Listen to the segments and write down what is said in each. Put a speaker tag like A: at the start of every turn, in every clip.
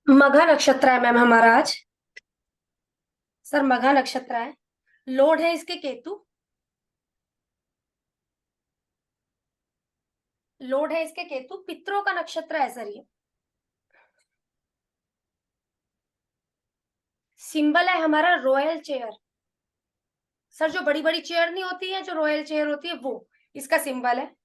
A: मघा नक्षत्र है मैम हमारा आज। सर मघा नक्षत्र है। लोड है इसके केतु। लोड है इसके केतु, पितरों का नक्षत्र है सर ये। सिंबल है हमारा रॉयल चेयर। सर जो बड़ी बड़ी चेयर नहीं होती है, जो रॉयल चेयर होती है, वो इसका सिंबल है।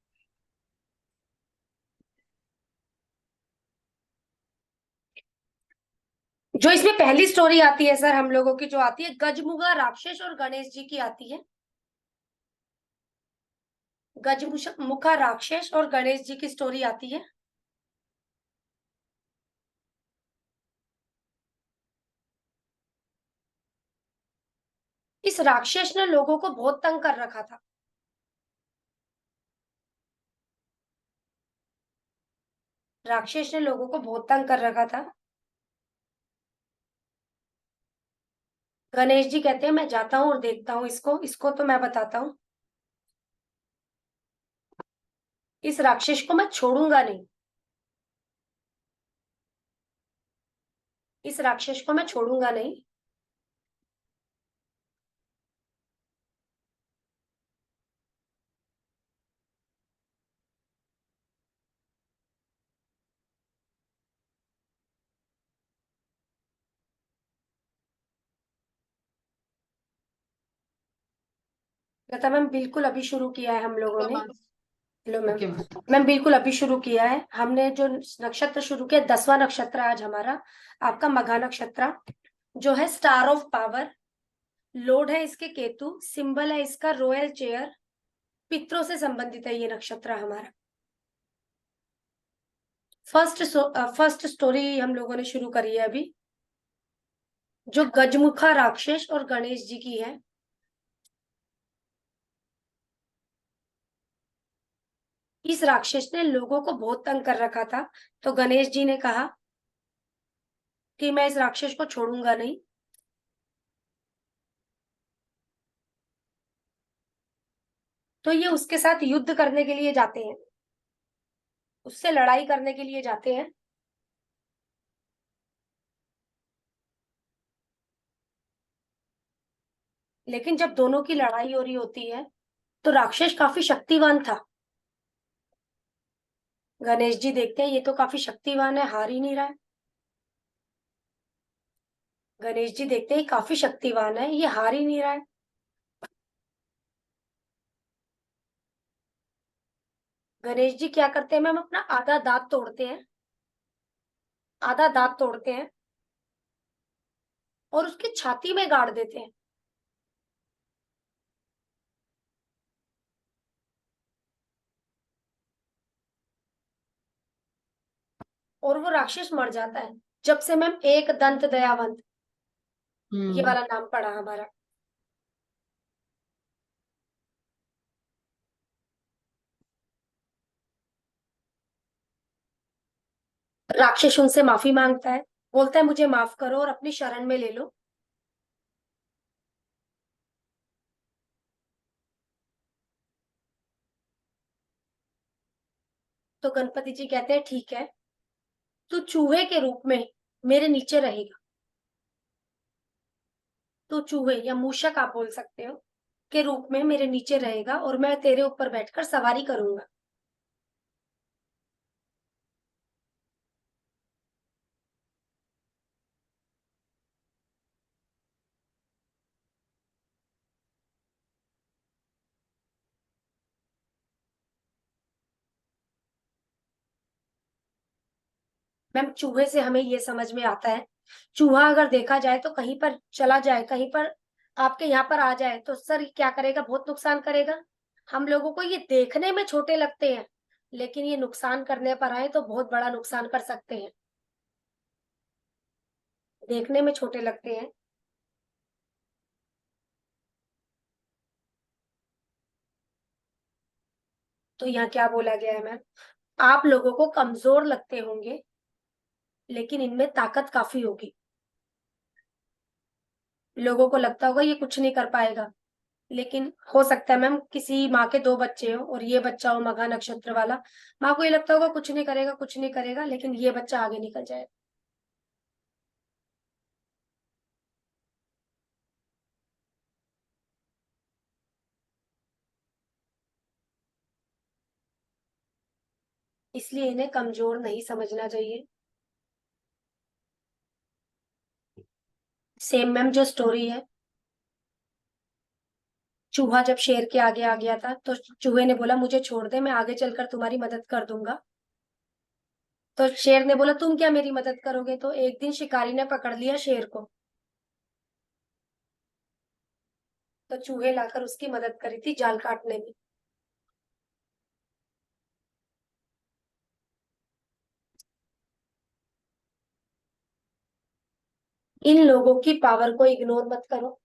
A: जो इसमें पहली स्टोरी आती है सर हम लोगों की, जो आती है गजमुगा राक्षस और गणेश जी की आती है। गजमुखा राक्षस और गणेश जी की स्टोरी आती है। इस राक्षस ने लोगों को बहुत तंग कर रखा था। राक्षस ने लोगों को बहुत तंग कर रखा था। गणेश जी कहते हैं मैं जाता हूँ और देखता हूँ इसको इसको तो मैं बताता हूँ। इस राक्षस को मैं छोड़ूंगा नहीं। इस राक्षस को मैं छोड़ूंगा नहीं। लता मैम बिल्कुल अभी शुरू किया है हम लोगों ने। Hello ma'am.
B: Okay ma'am.
A: Ma'am बिल्कुल अभी शुरू किया है हमने, जो नक्षत्र शुरू किया, 10वां नक्षत्र है आज हमारा। आपका मघा नक्षत्र, जो है स्टार ऑफ पावर। लोड है इसके केतु, सिंबल है इसका रॉयल चेयर। पितरों से संबंधित है ये नक्षत्र हमारा। फर्स्ट स्टोरी हम लोगों ने शुरू करी है अभी, जो गजमुखा राक्षस और गणेश जी की है। इस राक्षस ने लोगों को बहुत तंग कर रखा था, तो गणेश जी ने कहा कि मैं इस राक्षस को छोड़ूंगा नहीं। तो ये उसके साथ युद्ध करने के लिए जाते हैं, उससे लड़ाई करने के लिए जाते हैं। लेकिन जब दोनों की लड़ाई हो रही होती है, तो राक्षस काफी शक्तिवान था। गणेश जी देखते हैं ये तो काफी शक्तिवान है, हार ही नहीं रहा है। गणेश जी देखते हैं काफी शक्तिवान है, ये हार ही नहीं रहा है। गणेश जी क्या करते हैं मैम, अपना आधा दांत तोड़ते हैं। आधा दांत तोड़ते हैं और उसकी छाती में गाड़ देते हैं। और वो राक्षस मर जाता है। जब से मैम एक दंत दयावंत, ये
B: हम्म।
A: वाला नाम पड़ा हमारा। राक्षस उनसे माफी मांगता है, बोलता है मुझे माफ करो और अपनी शरण में ले लो। तो गणपति जी कहते हैं ठीक है, तू चूहे के रूप में मेरे नीचे रहेगा। तू चूहे या मूषक आप बोल सकते हो, के रूप में मेरे नीचे रहेगा और मैं तेरे ऊपर बैठकर सवारी करूंगा। मैम चूहे से हमें ये समझ में आता है, चूहा अगर देखा जाए तो कहीं पर चला जाए, कहीं पर आपके यहाँ पर आ जाए, तो सर ये क्या करेगा, बहुत नुकसान करेगा। हम लोगों को ये देखने में छोटे लगते हैं, लेकिन ये नुकसान करने पर आए तो बहुत बड़ा नुकसान कर सकते हैं। देखने में छोटे लगते हैं। तो यहाँ क्या बोला गया है मैम, आप लोगों को कमजोर लगते होंगे, लेकिन इनमें ताकत काफी होगी। लोगों को लगता होगा ये कुछ नहीं कर पाएगा, लेकिन हो सकता है मैम किसी माँ के दो बच्चे हो और ये बच्चा हो मघा नक्षत्र वाला, माँ को ये लगता होगा कुछ नहीं करेगा कुछ नहीं करेगा, लेकिन ये बच्चा आगे निकल जाए। इसलिए इन्हें कमजोर नहीं समझना चाहिए। सेम मैम जो स्टोरी है, चूहा जब शेर के आगे आ गया था तो चूहे ने बोला मुझे छोड़ दे, मैं आगे चलकर तुम्हारी मदद कर दूंगा। तो शेर ने बोला तुम क्या मेरी मदद करोगे। तो एक दिन शिकारी ने पकड़ लिया शेर को, तो चूहे लाकर उसकी मदद करी थी जाल काटने में। इन लोगों की पावर को इग्नोर मत करो।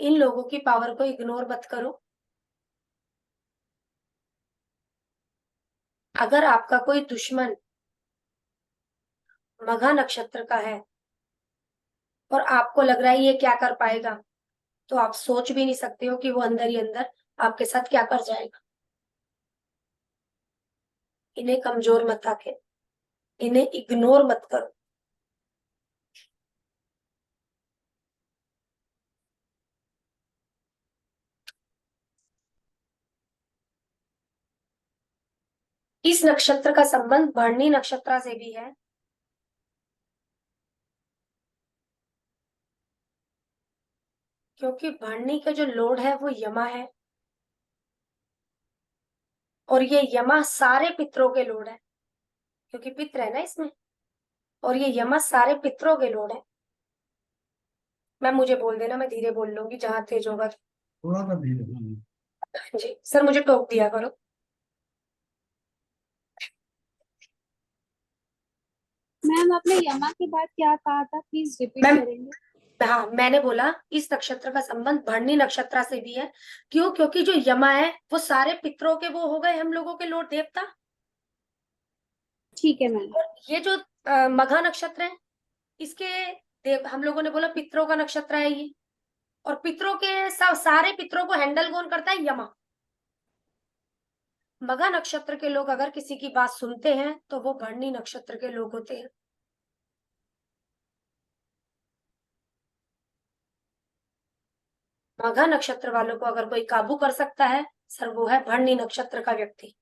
A: इन लोगों की पावर को इग्नोर मत करो। अगर आपका कोई दुश्मन मघा नक्षत्र का है और आपको लग रहा है ये क्या कर पाएगा, तो आप सोच भी नहीं सकते हो कि वो अंदर ही अंदर आपके साथ क्या कर जाएगा। इन्हें कमजोर मत आके, इन्हें इग्नोर मत करो। इस नक्षत्र का संबंध भरणी नक्षत्र से भी है, क्योंकि भरणी का जो लॉर्ड है वो यमा है, और ये यमा सारे पितरों के लॉर्ड है, क्योंकि पित्र है ना इसमें, और ये यमा सारे पितरों के लॉर्ड है। मैम मुझे बोल देना, मैं धीरे बोल लूंगी जहां तेज होगा।
B: थोड़ा सा धीरे।
A: जी सर, मुझे टोक दिया करो।
C: मैम आपने यमा के बाद क्या कहा था, प्लीज रिपीट
A: मैम
C: करेंगे।
A: हाँ, मैंने बोला इस नक्षत्र का संबंध भरणी नक्षत्र से भी है। क्यों? क्योंकि जो यमा है वो सारे पितरों के वो हो गए हम लोगों के लॉर्ड देवता।
C: ठीक है मैम।
A: और ये जो मघा नक्षत्र है, इसके देव हम लोगों ने बोला पितरों का नक्षत्र है ये, और पितरों के सारे पितरों को हैंडल कौन करता है? यमा। मघा नक्षत्र के लोग अगर किसी की बात सुनते हैं तो वो भरणी नक्षत्र के लोग होते हैं। मघा नक्षत्र वालों को अगर कोई काबू कर सकता है सर, वो है भरणी नक्षत्र का व्यक्ति।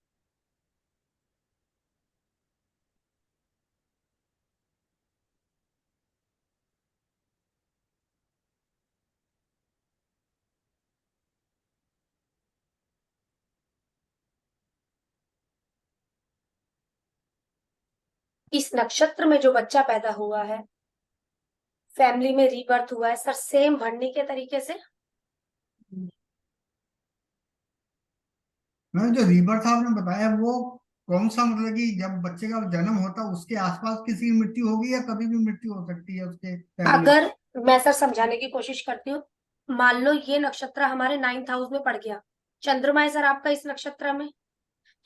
A: इस नक्षत्र में जो बच्चा पैदा हुआ है, फैमिली में रीबर्थ हुआ है सर, सेम भरणी के तरीके से।
B: मैंने जो रीबर्थ आपने बताया वो कौन सा, मतलब कि जब बच्चे का जन्म होता है उसके आसपास किसी की मृत्यु होगी या कभी भी मृत्यु हो सकती है उसके फैमिली?
A: अगर मैं सर समझाने की कोशिश करती हूँ, मान लो ये नक्षत्र हमारे 9th हाउस में पड़ गया, चंद्रमा है सर आपका इस नक्षत्र में,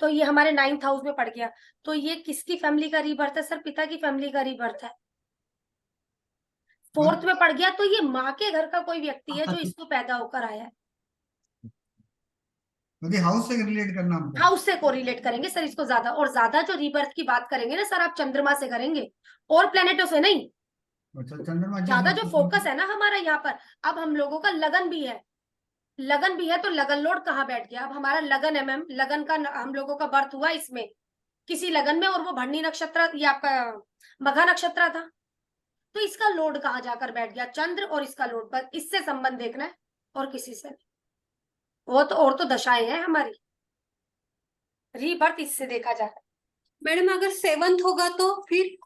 A: तो ये हमारे 9th हाउस में पड़ गया, तो ये किसकी फैमिली का रीबर्थ है सर? पिता की फैमिली का रीबर्थ है। 4th में पड़ गया तो ये माँ के घर का कोई व्यक्ति है जो इसको पैदा होकर आया है।
B: मतलब हाउस से रिलेट करना हमको।
A: हाउस से कोरिलेट करेंगे सर इसको ज्यादा, और ज्यादा जो रीबर्थ की बात करेंगे ना सर आप चंद्रमा से करेंगे, और प्लेनेटों से नहीं।
B: अच्छा, चंद्रमा जिस
A: ज्यादा जो
B: नक्षत्र
A: फोकस
B: में।
A: है ना हमारा यहाँ पर, अब हम लोगों का लगन भी है, लगन भी है, तो लगन लोड कहाँ बैठ गया? अब हमारा लगन है मैम, लगन का हम लोगों का बर्थ हुआ इसमें, किसी लगन में, और वो भरणी नक्षत्र या आपका मघा नक्षत्र था, तो इसका लोड कहाँ जाकर बैठ गया? चंद्र, और इसका लोड पर, इससे संबंध देखना है और किसी से नहीं। वो तो और तो दशाएं हैं हमारी, रीबर्थ इससे देखा जाता है।
C: मैडम अगर 7th होगा तो फिर?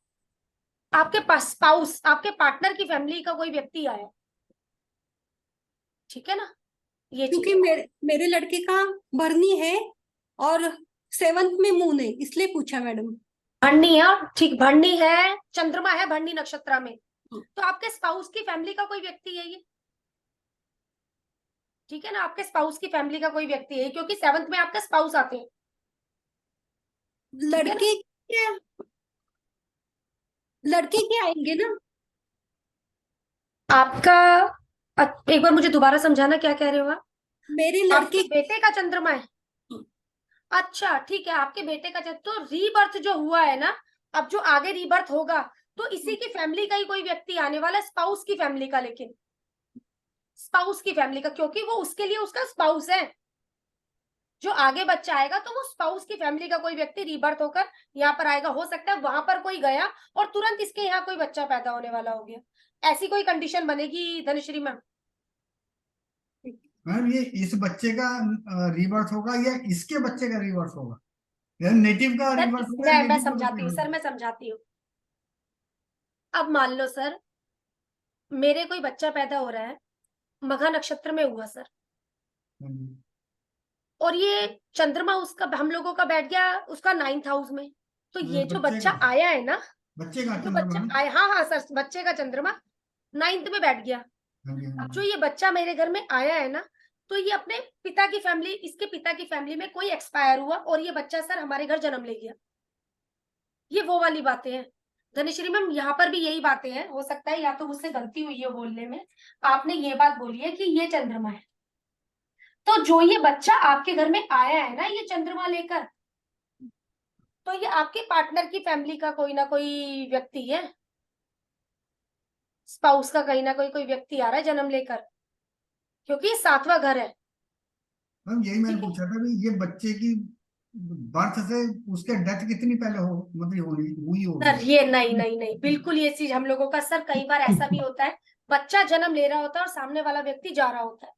A: आपके पास स्पाउस, आपके पार्टनर की फैमिली का कोई व्यक्ति आया, ठीक है ना, ये
C: क्योंकि
A: चीज।
C: मेरे लड़के का भरनी है और 7th में मून है, इसलिए पूछा मैडम।
A: भरणी है, और ठीक भरणी है, चंद्रमा है भरणी नक्षत्र में, तो आपके स्पाउस की फैमिली का कोई व्यक्ति है ये, ठीक है ना, आपके स्पाउस की फैमिली का कोई व्यक्ति है, क्योंकि 7th में आपके स्पाउस आते हैं।
C: लड़के क्या, लड़के क्या आएंगे ना?
A: आपका एक बार मुझे दोबारा समझाना, क्या कह रहे हो आप?
C: मेरे
A: आपके
C: लड़के।
A: बेटे का चंद्रमा है? अच्छा ठीक है, आपके बेटे का तो रीबर्थ जो हुआ है ना, अब जो आगे रीबर्थ होगा तो इसी की फैमिली का ही कोई व्यक्ति आने वाला है, स्पाउस की फैमिली का, लेकिन स्पाउस की फैमिली का, क्योंकि वो उसके लिए उसका स्पाउस है, जो आगे बच्चा आएगा तो वो स्पाउस की फैमिली का कोई व्यक्ति रीबर्थ होकर यहाँ पर आएगा। हो सकता है वहां पर कोई गया और तुरंत इसके यहाँ कोई बच्चा पैदा होने वाला हो गया। ऐसी कोई कंडीशन बनेगी धनुश्री मैम?
B: मैम ये इस बच्चे का रीबर्थ होगा या इसके बच्चे का रीबर्थ होगा, या नेटिव का
A: सर
B: रीबर्थ होगा या
A: मैं
B: नेटिव के बच्चे
A: समझाती हूँ
B: का
A: सर, मैं समझाती हूँ। अब मान लो सर मेरे कोई बच्चा पैदा हो रहा है, मघा नक्षत्र में हुआ सर,
B: rebirth?
A: और ये चंद्रमा उसका हम लोगों का बैठ गया उसका 9th हाउस में, तो ये जो
B: बच्चे
A: बच्चा
B: का
A: आया है ना,
B: बच्चे का
A: जो
B: चंद्रमा
A: बच्चा
B: है।
A: आया, हाँ हाँ सर, बच्चे का चंद्रमा 9th में बैठ गया।
B: हाँ जी, हाँ
A: अब जो
B: जी।
A: ये बच्चा मेरे घर में आया है ना, तो ये अपने पिता की फैमिली, इसके पिता की फैमिली में कोई एक्सपायर हुआ और ये बच्चा सर हमारे घर जन्म ले गया। ये वो वाली बातें हैं धनश्री मैम, यहाँ पर भी यही बातें हैं। हो सकता है या तो मुझसे गलती हुई है बोलने में, आपने ये बात बोली है कि ये चंद्रमा है, तो जो ये बच्चा आपके घर में आया है ना ये चंद्रमा लेकर, तो ये आपके पार्टनर की फैमिली का कोई ना कोई व्यक्ति है, स्पाउस का कहीं ना कोई व्यक्ति आ रहा है जन्म लेकर, क्योंकि ये 7वां घर है।
B: मैम यही मैंने
A: ठीक है
B: पूछा था कि ये बच्चे की बर्थ से उसके डेथ कितनी पहले हो, मतलब हुई हुई
A: सर,
B: होगी।
A: ये नहीं नहीं नहीं, बिल्कुल ये चीज हम लोगों का सर, कई बार ऐसा भी होता है बच्चा जन्म ले रहा होता है और सामने वाला व्यक्ति जा रहा होता है,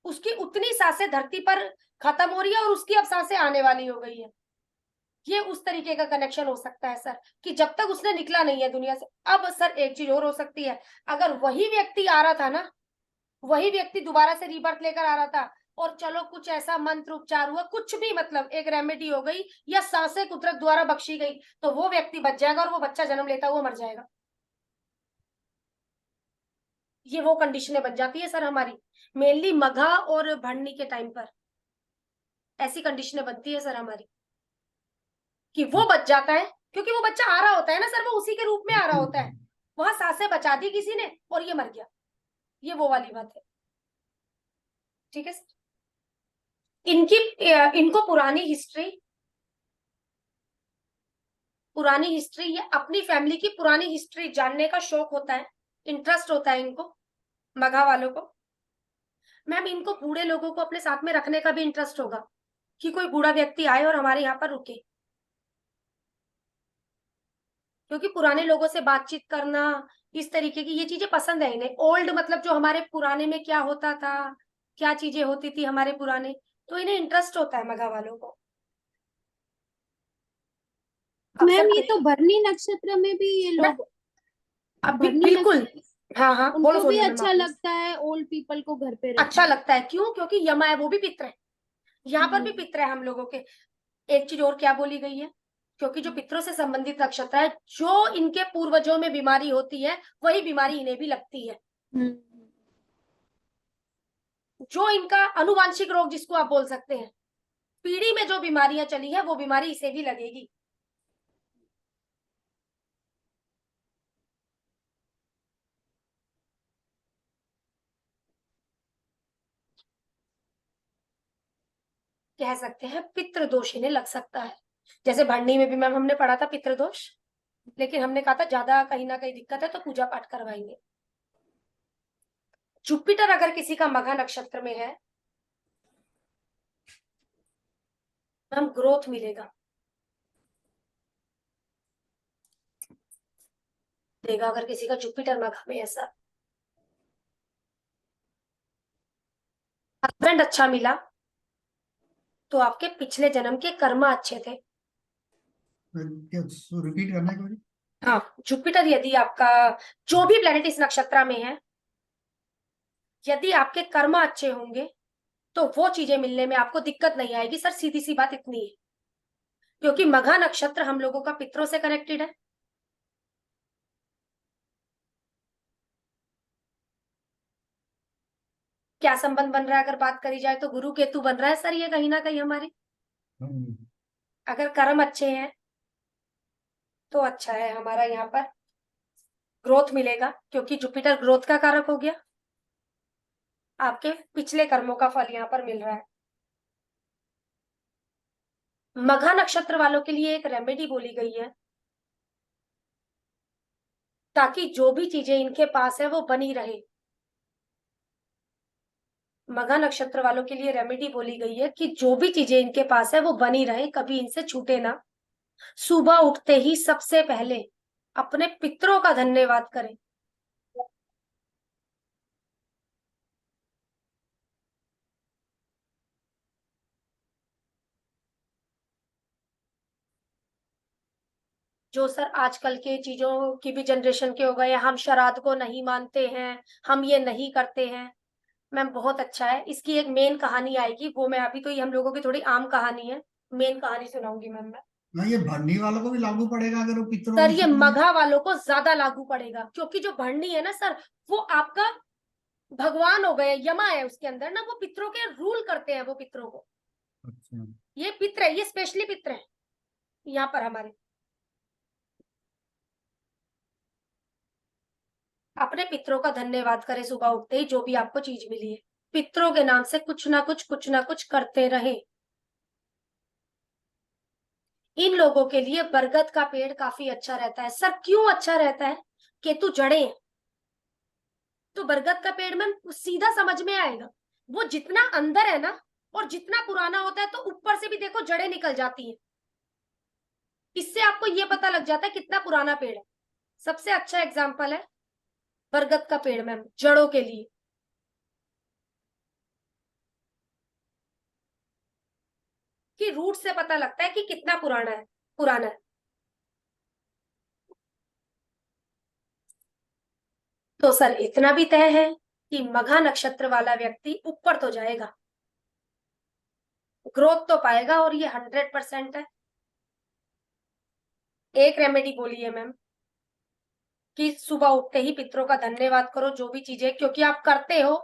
A: उसकी उतनी सांसें धरती पर खत्म हो रही है और उसकी अब सांसें आने वाली हो गई है। ये उस तरीके का कनेक्शन हो सकता है सर, कि जब तक उसने निकला नहीं है दुनिया से। अब सर एक चीज और हो सकती है, अगर वही व्यक्ति आ रहा था ना, वही व्यक्ति दोबारा से रीबर्थ लेकर आ रहा था, और चलो कुछ ऐसा मंत्र उपचार हुआ, कुछ भी मतलब एक रेमेडी हो गई या सांसें कुदरत द्वारा बख्शी गई, तो वो व्यक्ति बच जाएगा और वो बच्चा जन्म लेता हुआ मर जाएगा। ये वो कंडीशनें बन जाती है सर हमारी, मेनली मघा और भरनी के टाइम पर ऐसी कंडीशनें बनती है सर हमारी, कि वो बच जाता है क्योंकि वो बच्चा आ रहा होता है ना सर, वो उसी के रूप में आ रहा होता है, वहां सांसें बचा दी किसी ने और ये मर गया। ये वो वाली बात है। ठीक है सर, इनको पुरानी हिस्ट्री या अपनी फैमिली की पुरानी हिस्ट्री जानने का शौक होता है, इंटरेस्ट होता है इनको, मघा वालों को। मैम इनको बूढ़े लोगों को अपने साथ में रखने का भी इंटरेस्ट होगा, कि कोई बूढ़ा व्यक्ति आए और हमारे यहाँ पर रुके, क्योंकि पुराने लोगों से बातचीत करना, इस तरीके की ये चीजें पसंद है इन्हें। ओल्ड मतलब जो हमारे पुराने में क्या होता था, क्या चीजें होती थी हमारे पुराने, तो इन्हें इंटरेस्ट होता है मघा वालों को। अब
C: मैम
A: सर
C: ये तो भरनी नक्षत्र में भी ये
A: मैं
C: लोग,
A: अभी
C: भरनी
A: बिल्कुल,
C: नक्षत्र
A: हाँ हाँ बोलो
C: उनको भी
A: सोनिया मैम
C: अच्छा
A: आप।
C: लगता है ओल्ड पीपल को घर पे
A: अच्छा
C: रखना।
A: लगता है, क्यों? क्योंकि यमा है, वो भी पित्र है, यहाँ पर भी
C: हम्म।
A: पित्र है हम लोगों के। एक चीज और क्या बोली गई है, क्योंकि जो पितरों से संबंधित नक्षत्र है, जो इनके पूर्वजों में बीमारी होती है वही बीमारी इन्हें भी लगती है।
C: हम्म।
A: जो इनका अनुवांशिक रोग जिसको आप बोल सकते हैं, पीढ़ी में जो बीमारियां चली है वो बीमारी इसे भी लगेगी। कह सकते हैं पितृ दोष इन्हें लग सकता है। जैसे भरनी में भी मैम हमने पढ़ा था पितृ दोष, लेकिन हमने कहा था ज्यादा कहीं ना कहीं दिक्कत है तो पूजा पाठ करवाएंगे। जुपिटर अगर किसी का मघा नक्षत्र में है, हम ग्रोथ मिलेगा, देगा अगर किसी का जुपिटर मघा में ऐसा। हस्बैंड अच्छा मिला तो आपके पिछले जन्म के कर्म अच्छे थे।
B: रिपीट करना है कोई?
A: हाँ, जुपिटर यदि आपका, जो भी प्लेनेट इस नक्षत्र में है, यदि आपके कर्म अच्छे होंगे तो वो चीजें मिलने में आपको दिक्कत नहीं आएगी सर, सीधी सी बात इतनी है। क्योंकि मघा नक्षत्र हम लोगों का पितरों से कनेक्टेड है। क्या संबंध बन रहा है अगर बात करी जाए तो गुरु केतु बन रहा है सर, ये कहीं ना कहीं हमारे,
B: हम्म।
A: अगर कर्म अच्छे हैं तो अच्छा है हमारा, यहाँ पर ग्रोथ मिलेगा क्योंकि जुपिटर ग्रोथ का कारक हो गया। आपके पिछले कर्मों का फल यहाँ पर मिल रहा है। मघा नक्षत्र वालों के लिए एक रेमेडी बोली गई है, ताकि जो भी चीजें इनके पास है वो बनी रहे। मघा नक्षत्र वालों के लिए रेमेडी बोली गई है कि जो भी चीजें इनके पास है वो बनी रहे, कभी इनसे छूटे ना। सुबह उठते ही सबसे पहले अपने पितरों का धन्यवाद करें। जो सर आजकल के चीजों की भी जनरेशन के हो गए हैं, हम श्राद्ध को नहीं मानते हैं, हम ये नहीं करते हैं। मैम बहुत अच्छा है, इसकी एक मेन कहानी आएगी, वो मैं अभी तो ये हम लोगों की थोड़ी आम कहानी है, मेन कहानी सुनाऊंगी मैम मैं।
B: ना ये भरनी वालों को भी लागू पड़ेगा अगर वो पितरों
A: सर
B: की
A: ये
B: सेवा में।
A: मघा वालों को ज्यादा लागू पड़ेगा, क्योंकि जो भरनी है ना सर, वो आपका भगवान हो गए, यमा है उसके अंदर ना, वो पितरों के रूल करते हैं, वो पितरों को।
B: अच्छा।
A: ये पित्र है, ये स्पेशली पित्र है यहाँ पर हमारे। अपने पितरों का धन्यवाद करें सुबह उठते ही, जो भी आपको चीज मिली है, पितरों के नाम से कुछ ना कुछ करते रहे। इन लोगों के लिए बरगद का पेड़ काफी अच्छा रहता है। सर क्यों अच्छा रहता है? केतु जड़े हैं, तो बरगद का पेड़ में सीधा समझ में आएगा। वो जितना अंदर है ना, और जितना पुराना होता है, तो ऊपर से भी देखो जड़ें निकल जाती हैं। इससे आपको ये पता लग जाता है कितना पुराना पेड़ है। सबसे अच्छा एग्जाम्पल है बरगद का पेड़ मैम, जड़ों के लिए। कि रूट से पता लगता है कि कितना पुराना है। तो सर इतना भी तय है कि मघा नक्षत्र वाला व्यक्ति ऊपर तो जाएगा, ग्रोथ तो पाएगा, और ये 100% है। एक रेमेडी बोली है मैम कि सुबह उठते ही पितरों का धन्यवाद करो, जो भी चीजें, क्योंकि आप करते हो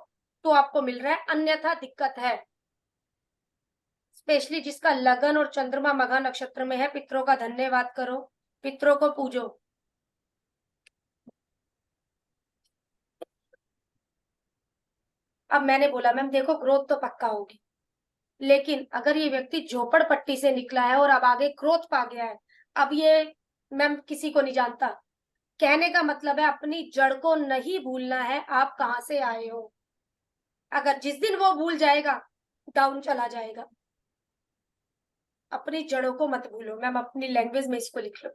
A: तो आपको मिल रहा है, अन्यथा दिक्कत है। स्पेशली जिसका लगन और चंद्रमा मघा नक्षत्र में है, पितरों का धन्यवाद करो, पितरों को पूजो। अब मैंने बोला मैम देखो ग्रोथ तो पक्का होगी, लेकिन अगर ये व्यक्ति झोपड़पट्टी से निकला है और अब आगे ग्रोथ पा गया है, अब ये मैम किसी को नहीं जानता। कहने का मतलब है अपनी जड़ को नहीं भूलना है, आप कहाँ से आए हो। अगर जिस दिन वो भूल जाएगा, डाउन चला जाएगा। अपनी जड़ों को मत भूलो मैम, अपनी लैंग्वेज में इसको लिख लो।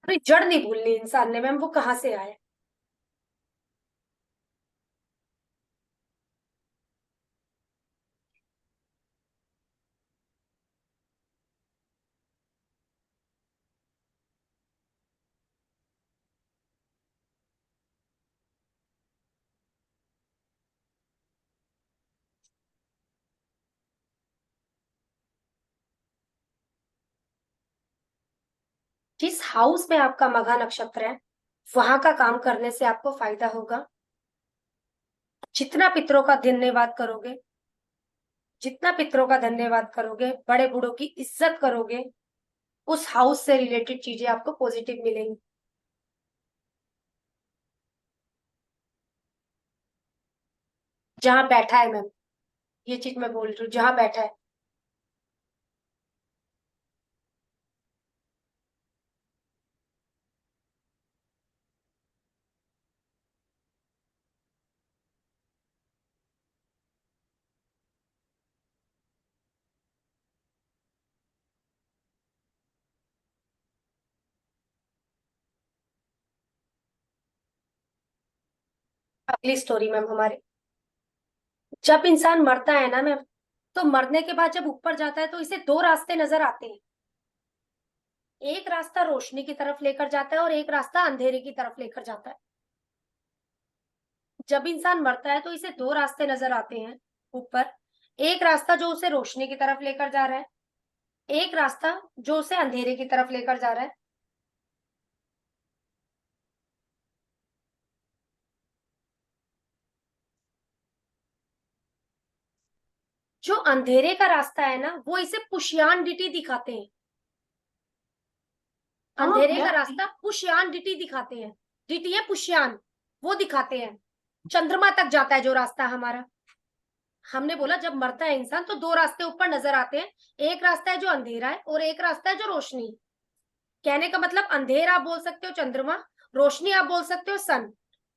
A: अपनी जड़ नहीं भूलनी इंसान ने मैम, वो कहाँ से आए। जिस हाउस में आपका मघा नक्षत्र है, वहां का काम करने से आपको फायदा होगा। जितना पितरों का धन्यवाद करोगे, जितना पितरों का धन्यवाद करोगे, बड़े बूढ़ों की इज्जत करोगे, उस हाउस से रिलेटेड चीजें आपको पॉजिटिव मिलेंगी। जहां बैठा है मैम, ये चीज मैं बोल रही हूँ, जहां बैठा है। अगली स्टोरी मैम हमारे, जब इंसान मरता है ना मैम, तो मरने के बाद जब ऊपर जाता है तो इसे दो रास्ते नजर आते हैं। एक रास्ता रोशनी की तरफ लेकर जाता है, और एक रास्ता अंधेरे की तरफ लेकर जाता है। जब इंसान मरता है तो इसे दो रास्ते नजर आते हैं ऊपर। एक रास्ता जो उसे रोशनी की तरफ लेकर जा रहा है, एक रास्ता जो उसे अंधेरे की तरफ लेकर जा रहा है। जो अंधेरे का रास्ता है ना, वो इसे पुष्यान डिटी दिखाते हैं। अंधेरे का रास्ता पुष्यान डिटी दिखाते हैं। डिटी है पुष्यान, वो दिखाते हैं। चंद्रमा तक जाता है जो रास्ता हमारा। हमने बोला जब मरता है इंसान तो दो रास्ते ऊपर नजर आते हैं। एक रास्ता है जो अंधेरा है, और एक रास्ता है जो रोशनी। कहने का मतलब अंधेरा आप बोल सकते हो चंद्रमा, रोशनी आप बोल सकते हो सन।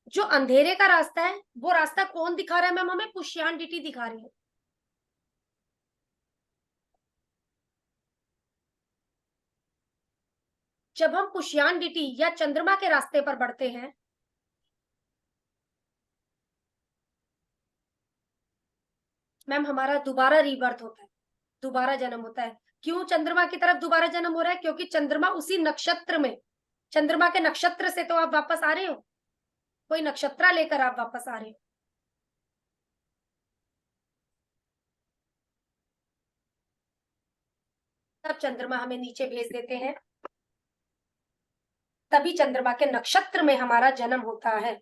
A: जो अंधेरे का रास्ता है वो रास्ता कौन दिखा रहा है मैम? हमें पुष्यान डिटी दिखा रही है। जब हम पुष्यान डिटी या चंद्रमा के रास्ते पर बढ़ते हैं, मैम हमारा दोबारा रीबर्थ होता है, दोबारा जन्म होता है। क्यों चंद्रमा की तरफ दोबारा जन्म हो रहा है? क्योंकि चंद्रमा उसी नक्षत्र में, चंद्रमा के नक्षत्र से तो आप वापस आ रहे हो, कोई नक्षत्र लेकर आप वापस आ रहे हो। तब चंद्रमा हमें नीचे भेज देते हैं, तभी चंद्रमा के नक्षत्र में हमारा जन्म होता है।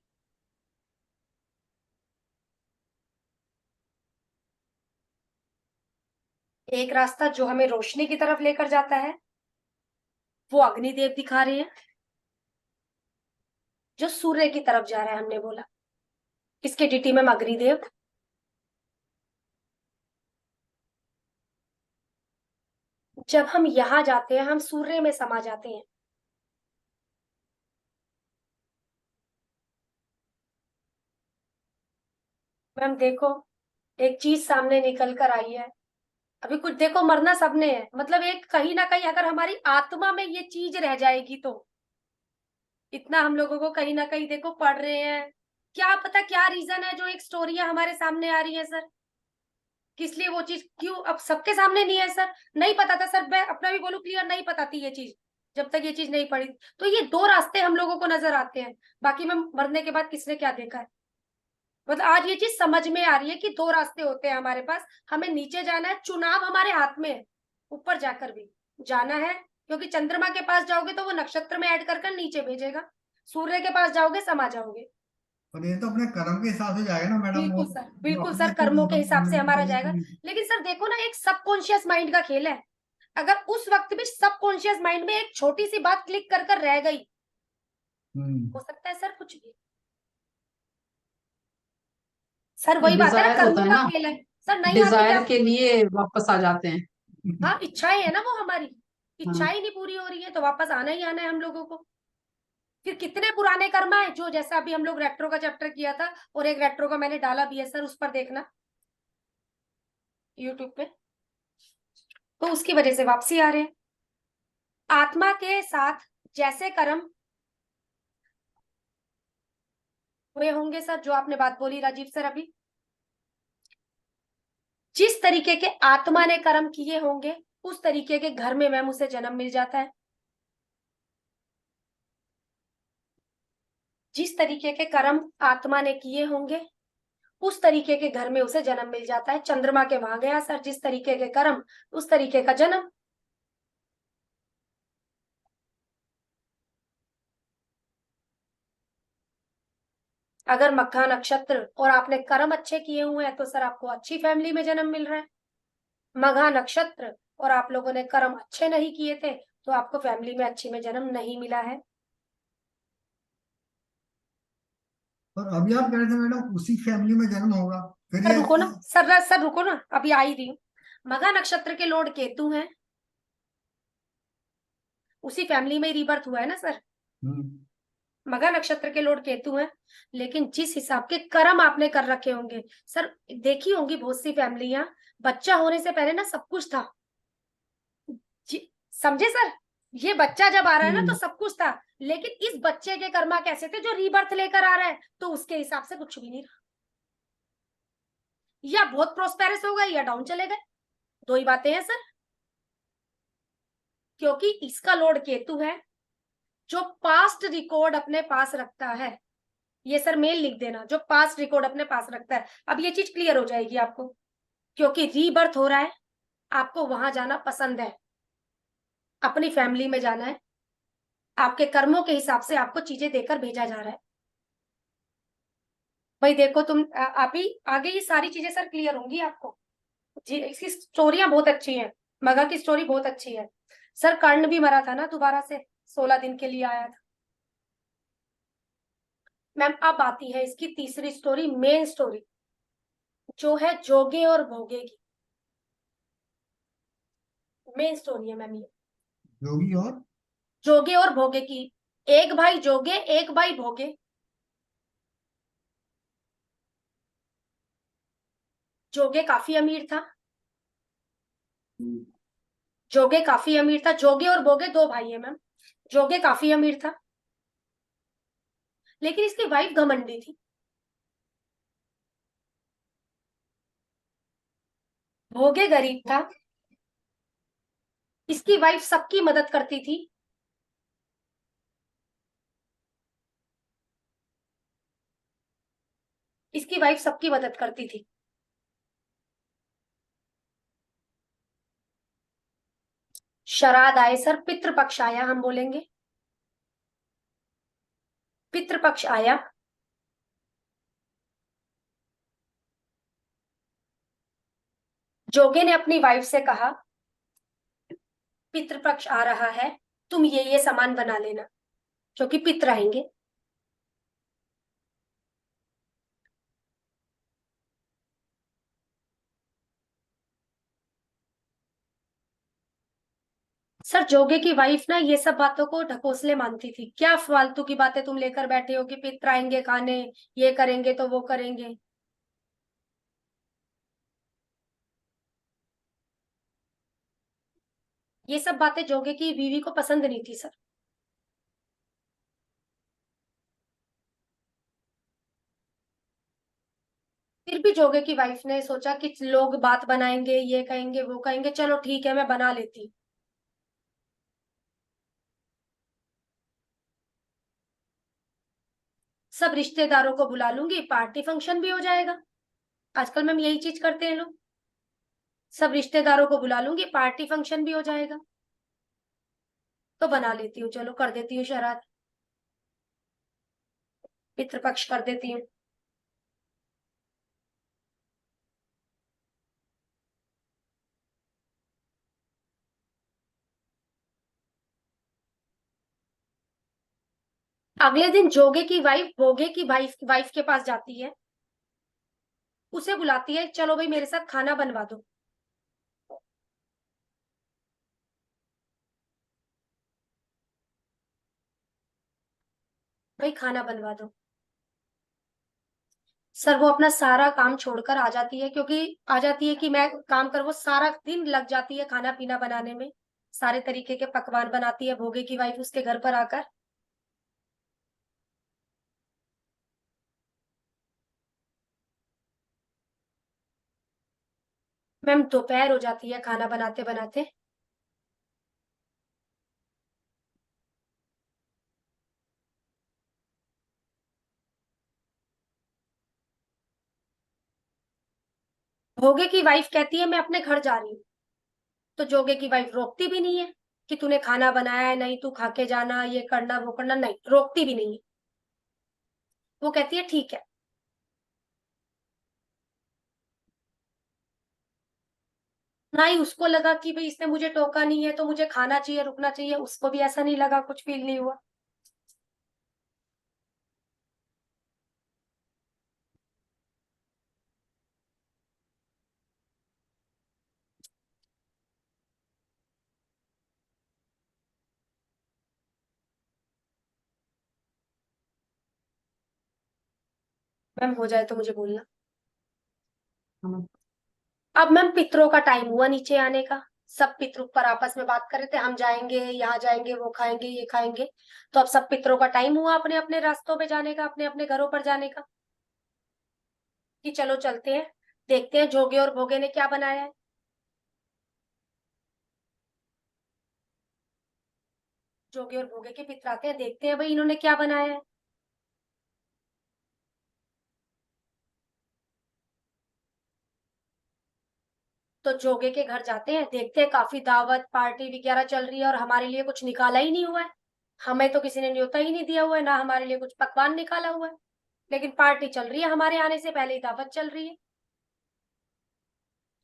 A: एक रास्ता जो हमें रोशनी की तरफ लेकर जाता है वो अग्निदेव दिखा रहे हैं, जो सूर्य की तरफ जा रहा है हमने बोला, किसके डिटी में? अग्निदेव। जब हम यहां जाते हैं हम सूर्य में समा जाते हैं। मैम देखो, एक चीज सामने निकल कर आई है। अभी कुछ देखो, मरना सबने है, मतलब एक कहीं ना कहीं अगर हमारी आत्मा में ये चीज रह जाएगी तो इतना हम लोगों को कहीं ना कहीं देखो पढ़ रहे हैं। क्या पता क्या रीजन है जो एक स्टोरियां हमारे सामने आ रही है सर, किस लिए वो चीज, क्यों अब सबके सामने नहीं है सर? नहीं पता था सर, मैं अपना भी बोलूं क्लियर, नहीं पता थी ये चीज जब तक ये चीज नहीं पढ़ी। तो ये दो रास्ते हम लोगों को नजर आते हैं, बाकी में मरने के बाद किसने क्या देखा है? मतलब आज ये चीज समझ में आ रही है कि दो रास्ते होते हैं हमारे पास, हमें नीचे जाना है, चुनाव हमारे हाथ में है, ऊपर जाकर भी जाना है। क्योंकि चंद्रमा के पास जाओगे तो वो नक्षत्र में ऐड कर नीचे भेजेगा, सूर्य के पास जाओगे समा जाओगे।
B: और ये तो अपने कर्म के हिसाब से जाएगा ना मैडम, वो
A: बिल्कुल सर,
B: वो
A: बिल्कुल
B: अपने
A: सर,
B: कुछ
A: कर्मों के हिसाब से हमारा जाएगा।
B: मैनिपुलेशन।
A: लेकिन सर देखो ना, एक सबकॉन्शियस माइंड का खेल है। अगर उस वक्त भी सबकॉन्शियस माइंड में एक छोटी सी बात क्लिक कर कर रह गई, हो सकता है सर कुछ भी। सर वही बात है ना,
D: डिजायर होता
A: कर्मों
D: है
A: का
D: ना,
A: खेल है। सर नहीं आती क्या?
D: डिजायर के लिए वापस आ जाते हैं।
A: हाँ, इच्छाएं है ना वो हमारी,
D: हाँ।
A: इच्छाएं नहीं पूरी हो रही है तो वापस आना ही आना है हम लोगों को। फिर कितने पुराने कर्म है, जो जैसा अभी हम लोग रेट्रो का चैप्टर किया था, और एक रेट्रो का मैंने डाला भी है सर, उस पर देखना यूट्यूब पे। तो उसकी वजह से वापसी आ रहे हैं। आत्मा के साथ जैसे कर्म हुए होंगे सर, जो आपने बात बोली राजीव सर अभी, जिस तरीके के आत्मा ने कर्म किए होंगे उस तरीके के घर में मैम उसे जन्म मिल जाता है। जिस तरीके के कर्म आत्मा ने किए होंगे उस तरीके के घर में उसे जन्म मिल जाता है। चंद्रमा के वहां गया सर, जिस तरीके के कर्म उस तरीके का जन्म। अगर मक्खा नक्षत्र और आपने कर्म अच्छे किए हुए हैं तो सर आपको अच्छी फैमिली में जन्म मिल रहा है। मघा नक्षत्र और आप लोगों ने कर्म अच्छे नहीं किए थे तो आपको फैमिली में अच्छी में जन्म नहीं मिला है।
B: और अभी आप कह रहे थे मैडम उसी फैमिली में जन्म होगा, फिर
A: सर
B: ये
A: रुको ना, सर रुको ना, अभी आ ही रही हूँ। मघा नक्षत्र के लॉर्ड केतु हैं, उसी फैमिली में रीबर्थ हुआ है ना सर।
B: हम्म,
A: मघा नक्षत्र के लॉर्ड केतु हैं, लेकिन जिस हिसाब के कर्म आपने कर रखे होंगे सर, देखी होंगी बहुत सी फैमिलियां, बच्चा होने से पहले ना सब कुछ था। समझे सर? ये बच्चा जब आ रहा है ना तो सब कुछ था, लेकिन इस बच्चे के कर्मा कैसे थे जो रीबर्थ लेकर आ रहा है, तो उसके हिसाब से कुछ भी नहीं रहा। या बहुत प्रोस्पेरस हो गए या डाउन चले गए, दो ही बातें हैं सर। क्योंकि इसका लॉर्ड केतु है जो पास्ट रिकॉर्ड अपने पास रखता है। ये सर मेल लिख देना, जो पास्ट रिकॉर्ड अपने पास रखता है। अब ये चीज क्लियर हो जाएगी आपको, क्योंकि रीबर्थ हो रहा है, आपको वहां जाना पसंद है, अपनी फैमिली में जाना है, आपके कर्मों के हिसाब से आपको चीजें देकर भेजा जा रहा है। भाई देखो तुम अभी आगे ये सारी चीजें सर क्लियर होंगी आपको जी। इसकी स्टोरियां बहुत अच्छी हैं, मगा की स्टोरी बहुत अच्छी है सर। कर्ण भी मरा था ना दोबारा से, 16 दिन के लिए आया था। मैम अब आती है इसकी तीसरी स्टोरी, मेन स्टोरी, जो है जोगे और भोगे की। मेन स्टोरी है मैम ये,
B: योगी और
A: जोगे और भोगे की। एक भाई जोगे, एक भाई भोगे। जोगे काफी अमीर था। जोगे काफी अमीर था। जोगे और बोगे दो भाई है मैम। जोगे काफी अमीर था, लेकिन इसकी वाइफ घमंडी थी। भोगे गरीब था, इसकी वाइफ सबकी मदद करती थी। इसकी वाइफ सबकी मदद करती थी। श्राद्ध आए सर, पितृपक्ष आया, हम बोलेंगे पितृपक्ष आया। जोगे ने अपनी वाइफ से कहा, पितृपक्ष आ रहा है, तुम ये सामान बना लेना, क्योंकि पितृ आएंगे। सर जोगे की वाइफ ना ये सब बातों को ढकोसले मानती थी। क्या फालतू की बातें तुम लेकर बैठे हो कि पितृ आएंगे खाने, ये करेंगे तो वो करेंगे। ये सब बातें जोगे की बीवी को पसंद नहीं थी सर। फिर भी जोगे की वाइफ ने सोचा कि लोग बात बनाएंगे, ये कहेंगे वो कहेंगे, चलो ठीक है मैं बना लेती हूँ। सब रिश्तेदारों को बुला लूंगी, पार्टी फंक्शन भी हो जाएगा। आजकल मैम यही चीज करते हैं लोग। सब रिश्तेदारों को बुला लूंगी, पार्टी फंक्शन भी हो जाएगा। तो बना लेती हूँ, चलो कर देती हूँ श्राद्ध, पितृपक्ष कर देती हूँ। अगले दिन जोगे की वाइफ भोगे की वाइफ वाइफ के पास जाती है, उसे बुलाती है, चलो भाई मेरे साथ खाना बनवा दो। भाई खाना बनवा दो। सर वो अपना सारा काम छोड़कर आ जाती है, क्योंकि आ जाती है कि मैं काम कर, वो सारा दिन लग जाती है खाना पीना बनाने में। सारे तरीके के पकवान बनाती है भोगे की वाइफ उसके घर पर आकर। मैम दोपहर हो जाती है खाना बनाते बनाते। भोगे की वाइफ कहती है मैं अपने घर जा रही हूँ। तो जोगे की वाइफ रोकती भी नहीं है कि तूने खाना बनाया है, नहीं तू खा के जाना, ये करना वो करना, नहीं रोकती भी नहीं है। वो कहती है ठीक है। ना ही उसको लगा कि भाई इसने मुझे टोका नहीं है तो मुझे खाना चाहिए, रुकना चाहिए, उसको भी ऐसा नहीं लगा, कुछ फील नहीं हुआ। मैम हो जाए तो मुझे बोलना।
D: हाँ।
A: अब मैम पितरों का टाइम हुआ नीचे आने का। सब पितरों पर आपस में बात कर रहे थे, हम जाएंगे, यहाँ जाएंगे, वो खाएंगे, ये खाएंगे। तो अब सब पितरों का टाइम हुआ अपने अपने रास्तों पे जाने का, अपने अपने घरों पर जाने का, कि चलो चलते हैं, देखते हैं जोगे और भोगे ने क्या बनाया है। जोगे और भोगे के पितर आते हैं, देखते हैं भाई इन्होंने क्या बनाया है। तो जोगे के घर जाते हैं, देखते हैं काफी दावत पार्टी वगैरह चल रही है, और हमारे लिए कुछ निकाला ही नहीं हुआ है। हमें तो किसी ने न्योता ही नहीं दिया हुआ है, ना हमारे लिए कुछ पकवान निकाला हुआ है। लेकिन पार्टी चल रही है, हमारे आने से पहले ही दावत चल रही है,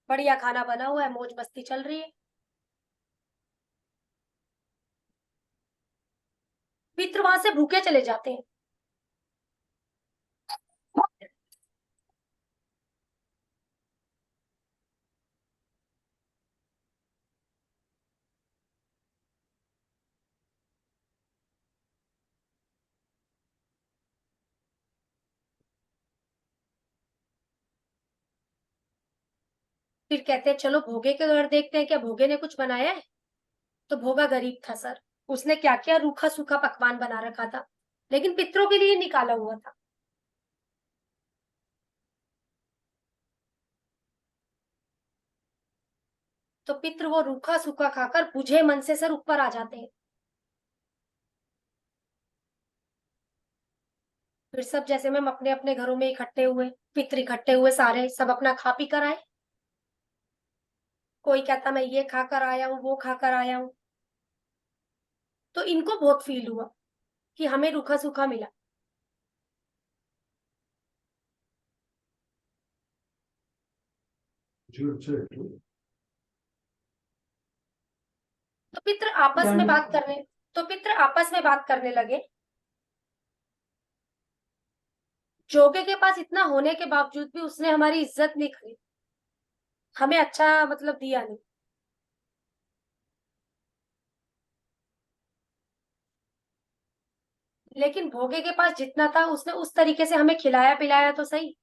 A: बढ़िया खाना बना हुआ है, मौज मस्ती चल रही है। मित्र वहां से भूखे चले जाते हैं। फिर कहते हैं चलो भोगे के घर देखते हैं क्या भोगे ने कुछ बनाया है। तो भोगा गरीब था सर, उसने क्या किया, रूखा सूखा पकवान बना रखा था, लेकिन पितरों के लिए निकाला हुआ था। तो पितृ वो रूखा सूखा खाकर बुझे मन से सर ऊपर आ जाते हैं। फिर सब जैसे मैम अपने अपने घरों में इकट्ठे हुए, पितृ इकट्ठे हुए सारे, सब अपना खा पी कर आए। कोई कहता मैं ये खा कर आया हूँ, वो खा कर आया हूँ। तो इनको बहुत फील हुआ कि हमें रूखा सूखा मिला। तो पितृ आपस में बात करने तो पितृ आपस में बात करने लगे। जोगे के पास इतना होने के बावजूद भी उसने हमारी इज्जत नहीं करी, हमें अच्छा मतलब दिया नहीं। लेकिन भोगे के पास जितना था उसने उस तरीके से हमें खिलाया पिलाया तो सही।